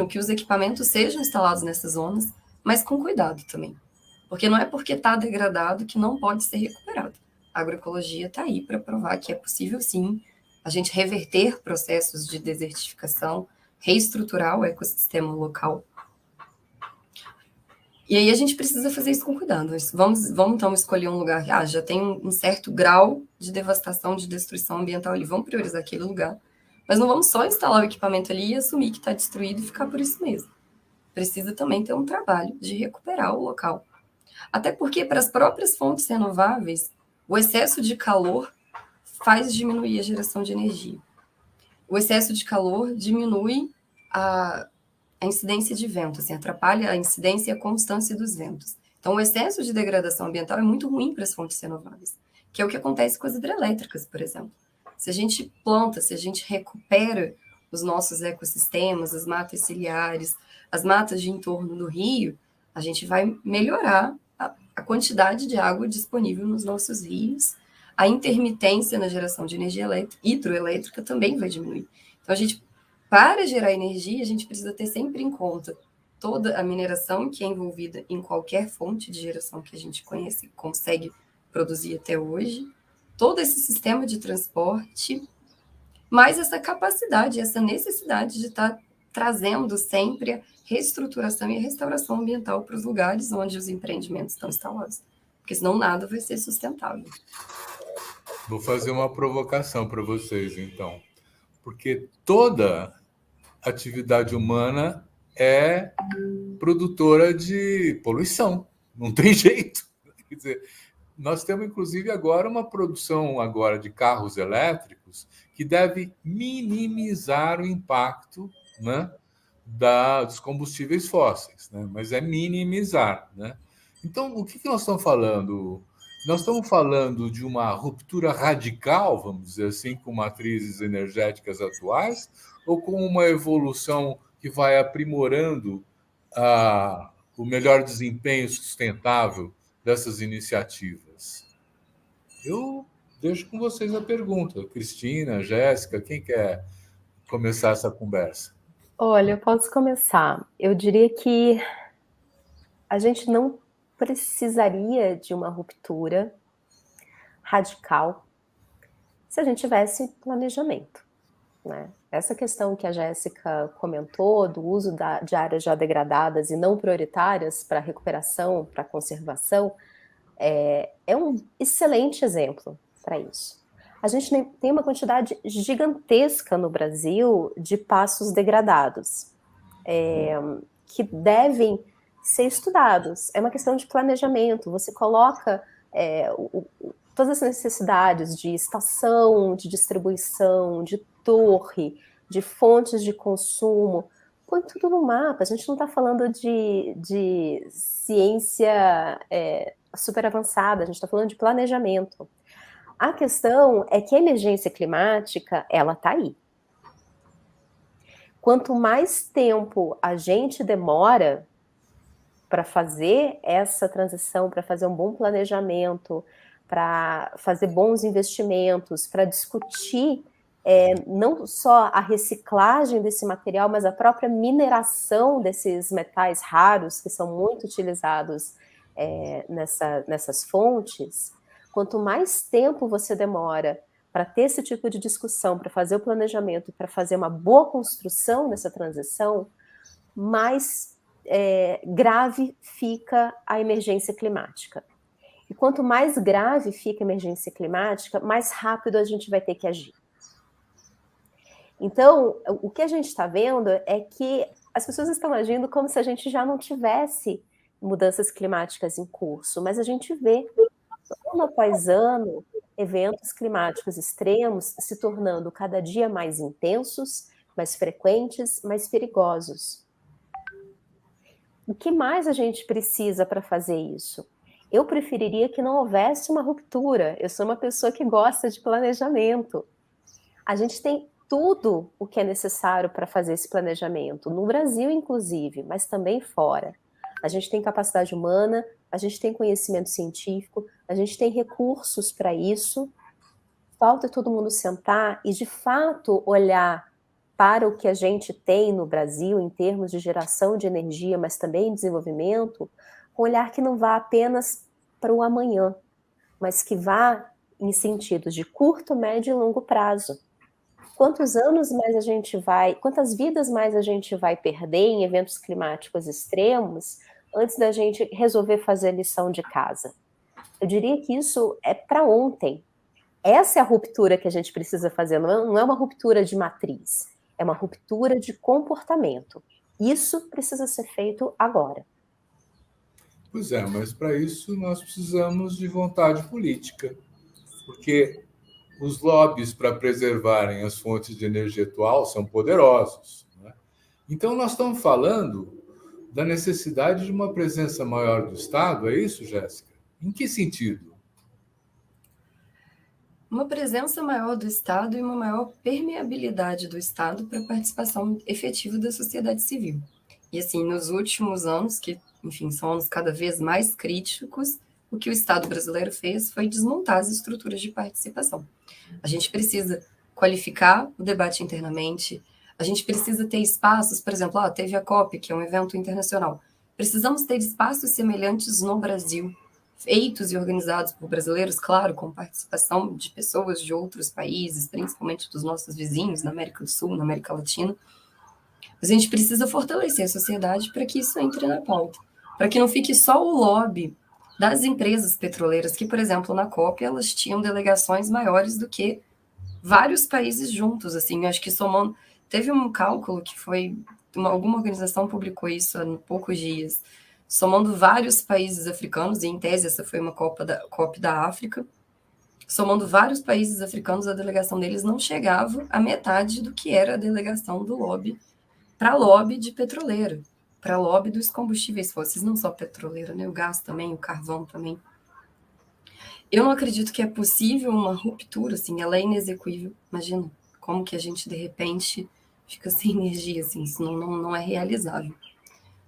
que os equipamentos sejam instalados nessas zonas, mas com cuidado também. Porque não é porque está degradado que não pode ser recuperado. A agroecologia está aí para provar que é possível, sim, a gente reverter processos de desertificação, reestruturar o ecossistema local. E aí a gente precisa fazer isso com cuidado. Vamos então escolher um lugar que já tem um certo grau de devastação, de destruição ambiental ali. Vamos priorizar aquele lugar. Mas não vamos só instalar o equipamento ali e assumir que está destruído e ficar por isso mesmo. Precisa também ter um trabalho de recuperar o local. Até porque, para as próprias fontes renováveis, o excesso de calor faz diminuir a geração de energia. O excesso de calor diminui a incidência de vento, assim, atrapalha a incidência e a constância dos ventos. Então, o excesso de degradação ambiental é muito ruim para as fontes renováveis, que é o que acontece com as hidrelétricas, por exemplo. Se a gente planta, se a gente recupera os nossos ecossistemas, as matas ciliares, as matas de entorno do rio, a gente vai melhorar a quantidade de água disponível nos nossos rios, a intermitência na geração de energia hidroelétrica também vai diminuir. Então, para gerar energia, a gente precisa ter sempre em conta toda a mineração que é envolvida em qualquer fonte de geração que a gente conhece e consegue produzir até hoje, todo esse sistema de transporte, mais essa capacidade, essa necessidade de estar trazendo sempre a reestruturação e a restauração ambiental para os lugares onde os empreendimentos estão instalados. Porque senão nada vai ser sustentável. Vou fazer uma provocação para vocês, então. porque toda atividade humana é produtora de poluição, não tem jeito. Quer dizer, nós temos, inclusive, agora uma produção agora de carros elétricos que deve minimizar o impacto, né, dos combustíveis fósseis, né? Mas é minimizar, né? Então, o que nós estamos falando? Nós estamos falando de uma ruptura radical, vamos dizer assim, com matrizes energéticas atuais, ou com uma evolução que vai aprimorando o melhor desempenho sustentável dessas iniciativas? Eu deixo com vocês a pergunta. Cristina, Jéssica, quem quer começar essa conversa? Olha, eu posso começar. Eu diria que a gente não precisaria de uma ruptura radical se a gente tivesse planejamento, né? Essa questão que a Jéssica comentou do uso de áreas já degradadas e não prioritárias para recuperação, para conservação, é um excelente exemplo para isso. A gente tem uma quantidade gigantesca no Brasil de passos degradados, que devem ser estudados. É uma questão de planejamento. Você coloca todas as necessidades de estação, de distribuição, de torre, de fontes de consumo, põe tudo no mapa. A gente não está falando de ciência super avançada, a gente está falando de planejamento. A questão é que a emergência climática, ela está aí. Quanto mais tempo a gente demora para fazer essa transição, para fazer um bom planejamento, para fazer bons investimentos, para discutir não só a reciclagem desse material, mas a própria mineração desses metais raros, que são muito utilizados nessas fontes, quanto mais tempo você demora para ter esse tipo de discussão, para fazer o planejamento, para fazer uma boa construção nessa transição, mais grave fica a emergência climática. E quanto mais grave fica a emergência climática, mais rápido a gente vai ter que agir. Então, o que a gente está vendo é que as pessoas estão agindo como se a gente já não tivesse mudanças climáticas em curso, mas a gente vê, ano após ano, eventos climáticos extremos se tornando cada dia mais intensos, mais frequentes, mais perigosos. O que mais a gente precisa para fazer isso? Eu preferiria que não houvesse uma ruptura. Eu sou uma pessoa que gosta de planejamento. A gente tem tudo o que é necessário para fazer esse planejamento, no Brasil, inclusive, mas também fora. A gente tem capacidade humana, a gente tem conhecimento científico, a gente tem recursos para isso. Falta todo mundo sentar e, de fato, olhar para o que a gente tem no Brasil em termos de geração de energia, mas também desenvolvimento, com um olhar que não vá apenas para o amanhã, mas que vá em sentidos de curto, médio e longo prazo. Quantos anos mais a gente quantas vidas mais a gente vai perder em eventos climáticos extremos antes da gente resolver fazer a lição de casa? Eu diria que isso é para ontem. Essa é a ruptura que a gente precisa fazer, não é uma ruptura de matriz, é uma ruptura de comportamento. Isso precisa ser feito agora. Pois é, mas para isso nós precisamos de vontade política, porque os lobbies para preservarem as fontes de energia atual são poderosos, né? Então, nós estamos falando da necessidade de uma presença maior do Estado, é isso, Jéssica? Em que sentido? Uma presença maior do Estado e uma maior permeabilidade do Estado para a participação efetiva da sociedade civil. E, assim, nos últimos anos, que, enfim, são anos cada vez mais críticos, o que o Estado brasileiro fez foi desmontar as estruturas de participação. A gente precisa qualificar o debate internamente, a gente precisa ter espaços, por exemplo, teve a COP, que é um evento internacional. Precisamos ter espaços semelhantes no Brasil, feitos e organizados por brasileiros, claro, com participação de pessoas de outros países, principalmente dos nossos vizinhos, na América do Sul, na América Latina. Mas a gente precisa fortalecer a sociedade para que isso entre na pauta, para que não fique só o lobby das empresas petroleiras, que, por exemplo, na COP, elas tinham delegações maiores do que vários países juntos, assim, eu acho que somando... Teve um cálculo que foi... alguma organização publicou isso há poucos dias, somando vários países africanos, e em tese essa foi uma COP da África, somando vários países africanos, a delegação deles não chegava à metade do que era a delegação do lobby, para lobby de petroleira, para lobby dos combustíveis fósseis, não só petroleira, né? O gás também, o carvão também. Eu não acredito que é possível uma ruptura, assim, ela é inexequível. Imagina como que a gente, de repente, fica sem energia, assim, isso não é realizável.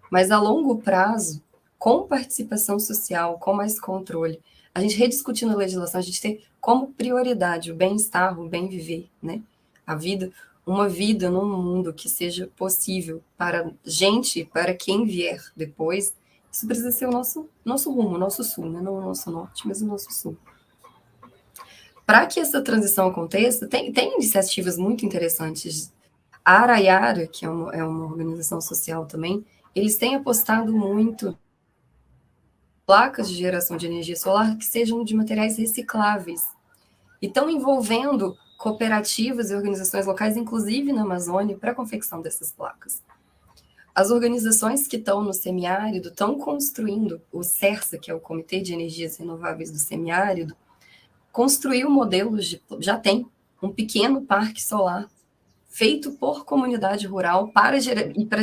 Mas a longo prazo, com participação social, com mais controle, a gente rediscutindo a legislação, a gente ter como prioridade o bem-estar, o bem-viver, né? A vida, uma vida num mundo que seja possível para gente, para quem vier depois, isso precisa ser o nosso rumo, o nosso sul, né? Não o nosso norte, mas o nosso sul. Para que essa transição aconteça, tem iniciativas muito interessantes. A Araiara, que é uma organização social também, eles têm apostado muito em placas de geração de energia solar que sejam de materiais recicláveis. E estão envolvendo cooperativas e organizações locais, inclusive na Amazônia, para a confecção dessas placas. As organizações que estão no semiárido estão construindo, o CERSA, que é o Comitê de Energias Renováveis do Semiárido, construiu modelos já tem um pequeno parque solar feito por comunidade rural para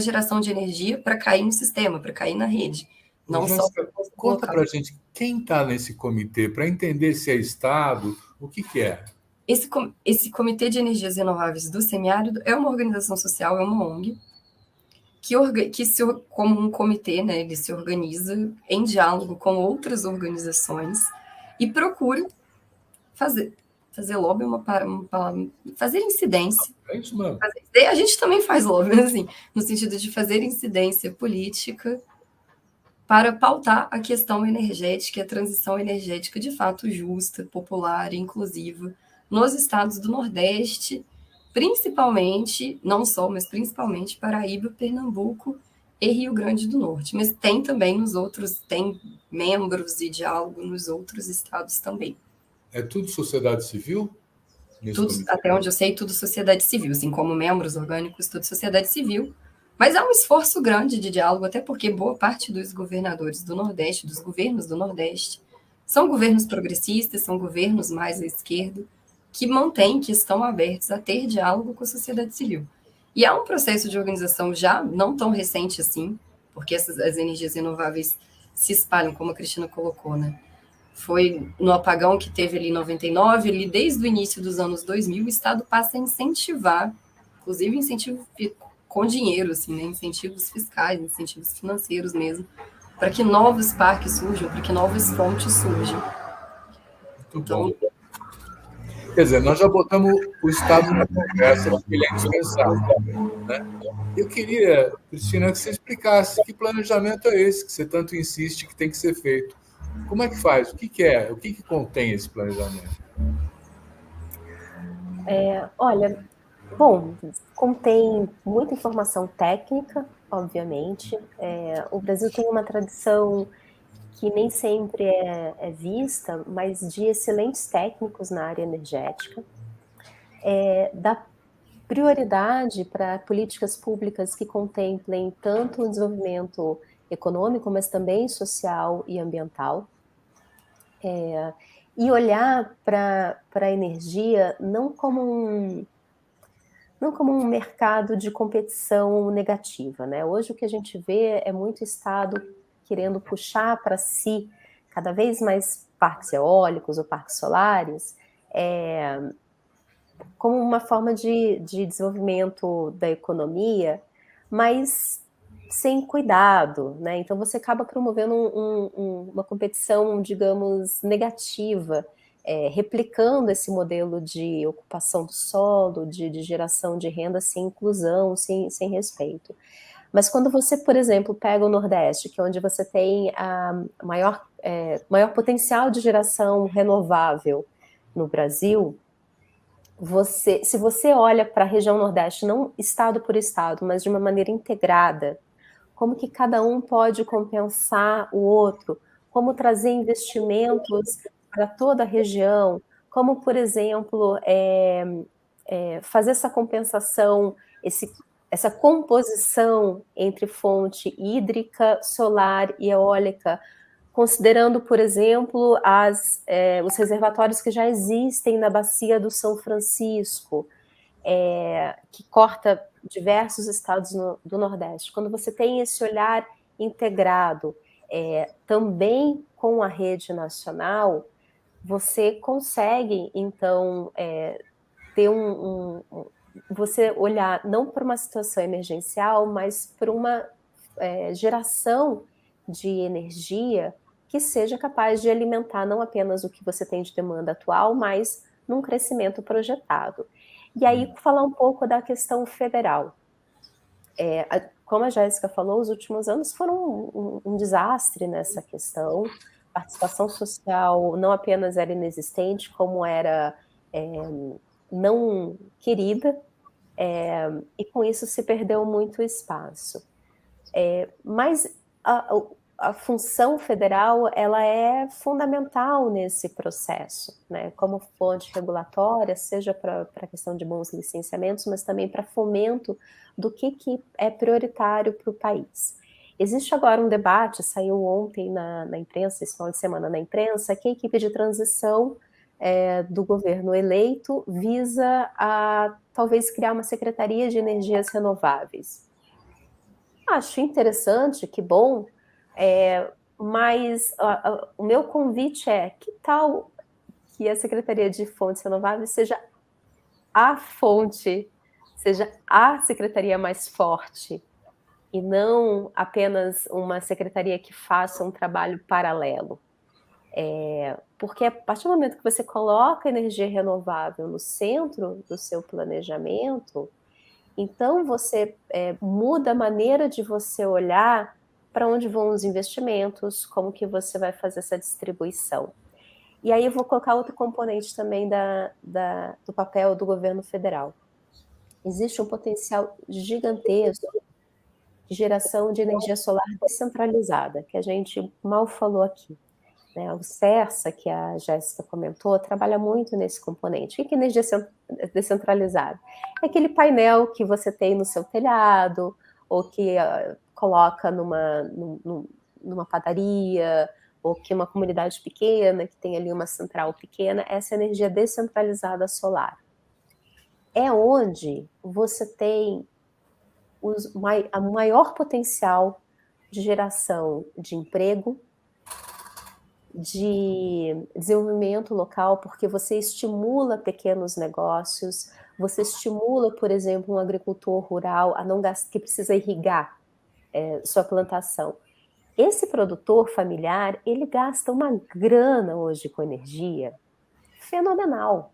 geração de energia, para cair no sistema, para cair na rede. Não só conta para a gente quem está nesse comitê, para entender se é Estado, o que é? Esse Comitê de Energias Renováveis do Semiárido é uma organização social, é uma ONG, como um comitê, né, ele se organiza em diálogo com outras organizações e procura fazer lobby é uma palavra, fazer incidência. É isso mesmo. A gente também faz lobby, assim, no sentido de fazer incidência política para pautar a questão energética e a transição energética de fato justa, popular e inclusiva nos estados do Nordeste, principalmente, não só, mas principalmente Paraíba, Pernambuco e Rio Grande do Norte. Mas tem também nos outros, tem membros e diálogo nos outros estados também. É tudo sociedade civil? Tudo, até onde eu sei, tudo sociedade civil, assim como membros orgânicos, tudo sociedade civil. Mas há um esforço grande de diálogo, até porque boa parte dos governadores do Nordeste, dos governos do Nordeste, são governos progressistas, são governos mais à esquerda, que mantêm, que estão abertos a ter diálogo com a sociedade civil. E há um processo de organização já não tão recente assim, porque as energias renováveis se espalham, como a Cristina colocou, né? Foi no apagão que teve ali em 99, ali desde o início dos anos 2000, o Estado passa a incentivar, inclusive incentivo com dinheiro, assim, né? Incentivos fiscais, incentivos financeiros mesmo, para que novos parques surjam, para que novas fontes surjam. Então, quer dizer, nós já botamos o Estado na conversa, porque ele é indispensável. Né? Eu queria, Cristina, que você explicasse que planejamento é esse que você tanto insiste que tem que ser feito. Como é que faz? O que é? O que contém esse planejamento? Olha, bom, contém muita informação técnica, obviamente. O Brasil tem uma tradição que nem sempre é vista, mas de excelentes técnicos na área energética. Dá prioridade para políticas públicas que contemplem tanto o desenvolvimento econômico, mas também social e ambiental. E olhar para a energia não como um mercado de competição negativa, né? Hoje o que a gente vê é muito Estado querendo puxar para si cada vez mais parques eólicos ou parques solares, como uma forma de desenvolvimento da economia, mas sem cuidado, né? Então você acaba promovendo uma competição, digamos, negativa, replicando esse modelo de ocupação do solo, de geração de renda sem inclusão, sem respeito. Mas quando você, por exemplo, pega o Nordeste, que é onde você tem a maior potencial de geração renovável no Brasil, se você olha para a região Nordeste, não estado por estado, mas de uma maneira integrada, como que cada um pode compensar o outro, como trazer investimentos para toda a região, como, por exemplo, fazer essa compensação, essa composição entre fonte hídrica, solar e eólica, considerando, por exemplo, os reservatórios que já existem na bacia do São Francisco, que corta diversos estados do Nordeste. Quando você tem esse olhar integrado, também com a rede nacional, você consegue, então, ter você olhar não para uma situação emergencial, mas para uma geração de energia que seja capaz de alimentar não apenas o que você tem de demanda atual, mas num crescimento projetado. E aí, falar um pouco da questão federal. Como a Jéssica falou, os últimos anos foram um desastre nessa questão. A participação social não apenas era inexistente, como era não querida, e com isso se perdeu muito espaço. Mas a função federal, ela é fundamental nesse processo, né? Como fonte regulatória, seja para a questão de bons licenciamentos, mas também para fomento do que é prioritário para o país. Existe agora um debate, saiu ontem na imprensa, esse final de semana na imprensa, que a equipe de transição do governo eleito visa a talvez criar uma secretaria de energias renováveis. Acho interessante, que bom, mas o meu convite que tal que a Secretaria de Fontes Renováveis seja a fonte, seja a secretaria mais forte, e não apenas uma secretaria que faça um trabalho paralelo. Porque a partir do momento que você coloca a energia renovável no centro do seu planejamento, então você muda a maneira de você olhar para onde vão os investimentos, como que você vai fazer essa distribuição. E aí eu vou colocar outro componente também do papel do governo federal. Existe um potencial gigantesco de geração de energia solar descentralizada, que a gente mal falou aqui. O CERSA, que a Jéssica comentou, trabalha muito nesse componente. O que é energia descentralizada? É aquele painel que você tem no seu telhado, ou que coloca numa padaria, ou que uma comunidade pequena, que tem ali uma central pequena, essa energia descentralizada solar. É onde você tem a maior potencial de geração de emprego, de desenvolvimento local, porque você estimula pequenos negócios, você estimula, por exemplo, um agricultor rural a não gastar, que precisa irrigar sua plantação. Esse produtor familiar, ele gasta uma grana hoje com energia fenomenal.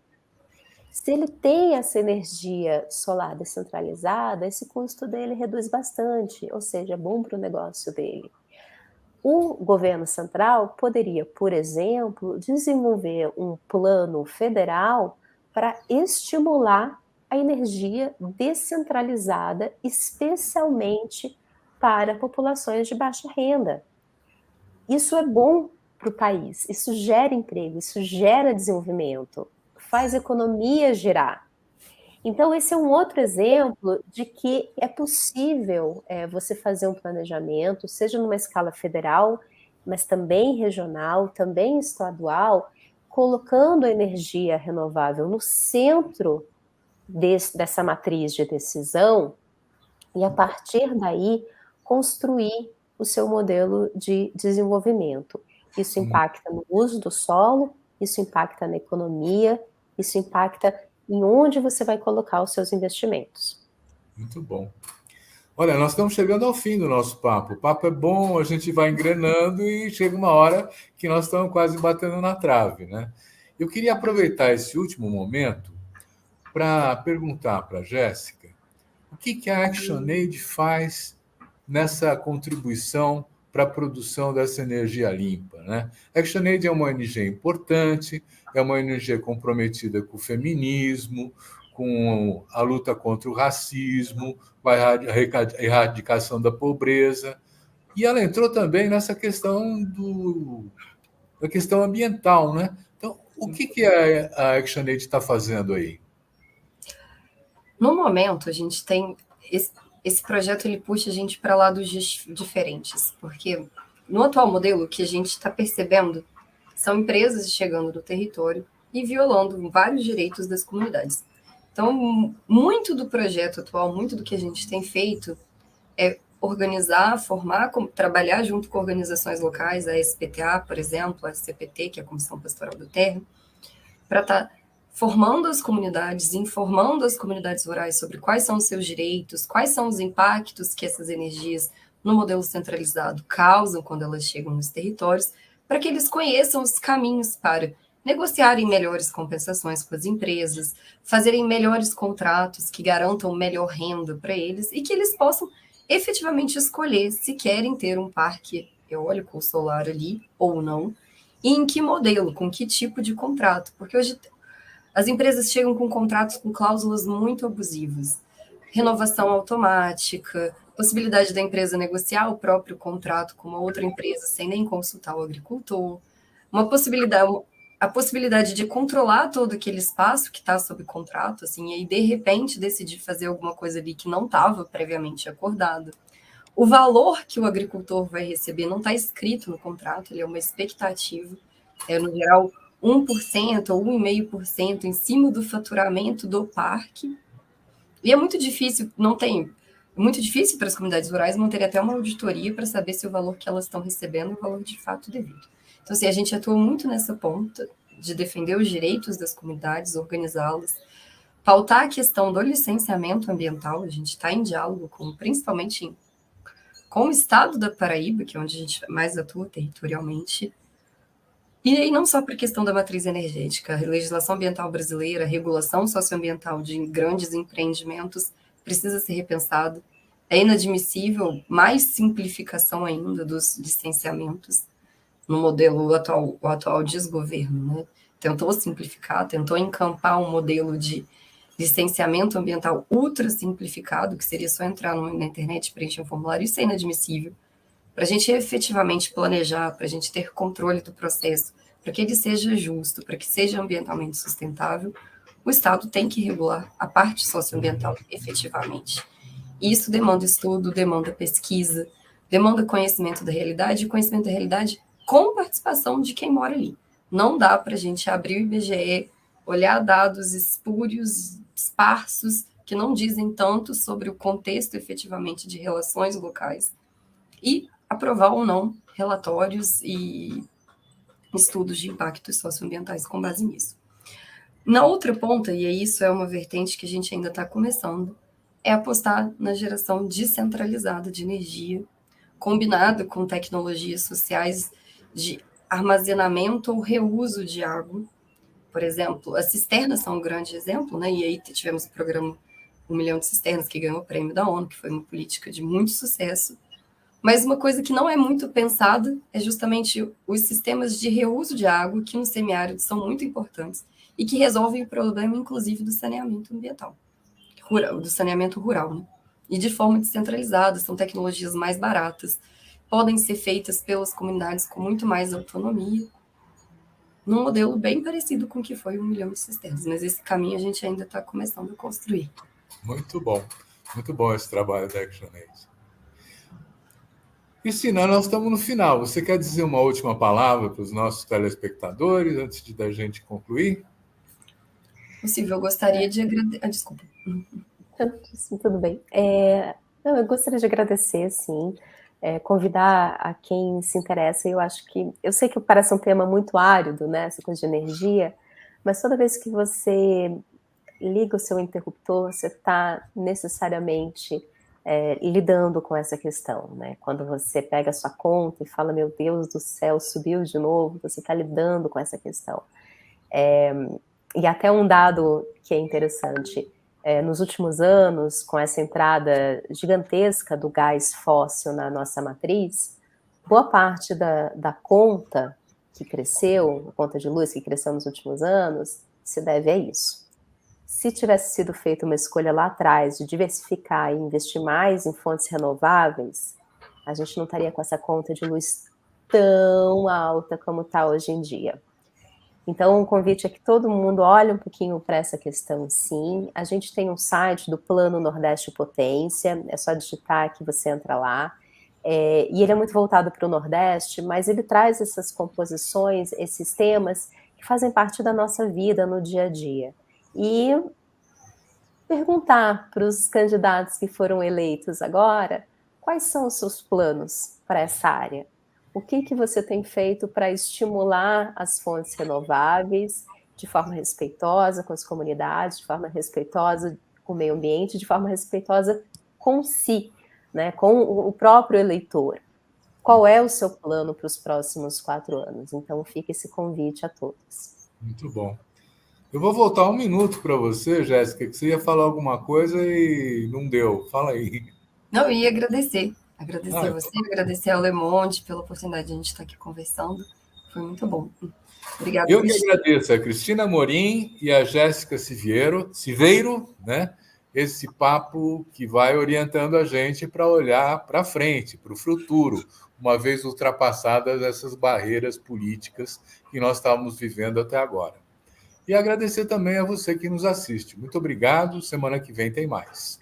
Se ele tem essa energia solar descentralizada, esse custo dele reduz bastante, ou seja, é bom para o negócio dele. O governo central poderia, por exemplo, desenvolver um plano federal para estimular a energia descentralizada, especialmente para populações de baixa renda. Isso é bom para o país, isso gera emprego, isso gera desenvolvimento, faz a economia girar. Então, esse é um outro exemplo de que é possível você fazer um planejamento, seja numa escala federal, mas também regional, também estadual, colocando a energia renovável no centro dessa matriz de decisão e, a partir daí, construir o seu modelo de desenvolvimento. Isso impacta no uso do solo, isso impacta na economia, isso impacta em onde você vai colocar os seus investimentos. Muito bom. Olha, nós estamos chegando ao fim do nosso papo. O papo é bom, a gente vai engrenando e chega uma hora que nós estamos quase batendo na trave, né? Eu queria aproveitar esse último momento para perguntar para a Jéssica o que a ActionAid faz nessa contribuição para a produção dessa energia limpa, né? A ActionAid é uma ONG importante, é uma ONG comprometida com o feminismo, com a luta contra o racismo, com a erradicação da pobreza, e ela entrou também nessa questão da questão ambiental, né? Então, O que a ActionAid está fazendo aí? No momento, a gente tem... Esse projeto, ele puxa a gente para lados diferentes, porque no atual modelo, o que a gente está percebendo são empresas chegando no território e violando vários direitos das comunidades. Então, muito do projeto atual, muito do que a gente tem feito é organizar, formar, trabalhar junto com organizações locais, a SPTA, por exemplo, a CPT, que é a Comissão Pastoral da Terra, para estar formando as comunidades, informando as comunidades rurais sobre quais são os seus direitos, quais são os impactos que essas energias no modelo centralizado causam quando elas chegam nos territórios, para que eles conheçam os caminhos para negociarem melhores compensações com as empresas, fazerem melhores contratos que garantam melhor renda para eles e que eles possam efetivamente escolher se querem ter um parque eólico ou solar ali ou não, e em que modelo, com que tipo de contrato, porque hoje as empresas chegam com contratos com cláusulas muito abusivas, renovação automática, possibilidade da empresa negociar o próprio contrato com uma outra empresa sem nem consultar o agricultor, a possibilidade de controlar todo aquele espaço que está sob contrato, assim, e aí, de repente, decidir fazer alguma coisa ali que não estava previamente acordado. O valor que o agricultor vai receber não está escrito no contrato, ele é uma expectativa, no geral, 1% ou 1,5% em cima do faturamento do parque. E é muito difícil, é muito difícil para as comunidades rurais manterem até uma auditoria para saber se o valor que elas estão recebendo é o valor de fato devido. Então, assim, a gente atua muito nessa ponta de defender os direitos das comunidades, organizá-las, pautar a questão do licenciamento ambiental. A gente está em diálogo principalmente com o estado da Paraíba, que é onde a gente mais atua territorialmente, e aí não só por questão da matriz energética, a legislação ambiental brasileira, a regulação socioambiental de grandes empreendimentos precisa ser repensada. É inadmissível mais simplificação ainda dos licenciamentos no modelo atual, o atual desgoverno, né? Tentou simplificar, tentou encampar um modelo de licenciamento ambiental ultra simplificado, que seria só entrar na internet e preencher um formulário. Isso é inadmissível. Para a gente efetivamente planejar, para a gente ter controle do processo, para que ele seja justo, para que seja ambientalmente sustentável, o Estado tem que regular a parte socioambiental efetivamente. E isso demanda estudo, demanda pesquisa, demanda conhecimento da realidade, e conhecimento da realidade com participação de quem mora ali. Não dá para a gente abrir o IBGE, olhar dados espúrios, esparsos, que não dizem tanto sobre o contexto efetivamente de relações locais, e aprovar ou não relatórios e estudos de impactos socioambientais com base nisso. Na outra ponta, e isso é uma vertente que a gente ainda está começando, é apostar na geração descentralizada de energia, combinado com tecnologias sociais de armazenamento ou reuso de água. Por exemplo, as cisternas são um grande exemplo, né? E aí tivemos o programa 1 milhão de cisternas, que ganhou o prêmio da ONU, que foi uma política de muito sucesso. Mas uma coisa que não é muito pensada é justamente os sistemas de reuso de água, que no semiárido são muito importantes e que resolvem o problema, inclusive, do saneamento ambiental, do saneamento rural, né? E de forma descentralizada, são tecnologias mais baratas, podem ser feitas pelas comunidades com muito mais autonomia, num modelo bem parecido com o que foi 1 milhão de cisternas, mas esse caminho a gente ainda está começando a construir. Muito bom esse trabalho da ActionAid. Cristina, nós estamos no final. Você quer dizer uma última palavra para os nossos telespectadores antes de da gente concluir? Possível, eu gostaria de agradecer. Desculpa. Sim, tudo bem. Não, eu gostaria de agradecer, sim, convidar a quem se interessa. Eu sei que parece um tema muito árido, né, essa coisa de energia, mas toda vez que você liga o seu interruptor, você está necessariamente lidando com essa questão, né? Quando você pega a sua conta e fala, meu Deus do céu, subiu de novo, você está lidando com essa questão. E até um dado que é interessante, nos últimos anos, com essa entrada gigantesca do gás fóssil na nossa matriz, boa parte da conta que cresceu, a conta de luz que cresceu nos últimos anos, se deve a isso. Se tivesse sido feita uma escolha lá atrás de diversificar e investir mais em fontes renováveis, a gente não estaria com essa conta de luz tão alta como está hoje em dia. Então, o convite é que todo mundo olhe um pouquinho para essa questão, sim. A gente tem um site do Plano Nordeste Potência, é só digitar que você entra lá. E ele é muito voltado para o Nordeste, mas ele traz essas composições, esses temas que fazem parte da nossa vida no dia a dia. E perguntar para os candidatos que foram eleitos agora, quais são os seus planos para essa área? O que você tem feito para estimular as fontes renováveis de forma respeitosa com as comunidades, de forma respeitosa com o meio ambiente, de forma respeitosa com si, né, com o próprio eleitor? Qual é o seu plano para os próximos 4 anos? Então, fica esse convite a todos. Muito bom. Eu vou voltar 1 minuto para você, Jéssica, que você ia falar alguma coisa e não deu. Fala aí. Não, eu ia agradecer. Agradecer a você, agradecer ao Le Monde pela oportunidade de a gente estar aqui conversando. Foi muito bom. Obrigada. Eu que agradeço a Cristina Morim e a Jéssica Siveiro, né? Esse papo que vai orientando a gente para olhar para frente, para o futuro, uma vez ultrapassadas essas barreiras políticas que nós estávamos vivendo até agora. E agradecer também a você que nos assiste. Muito obrigado. Semana que vem tem mais.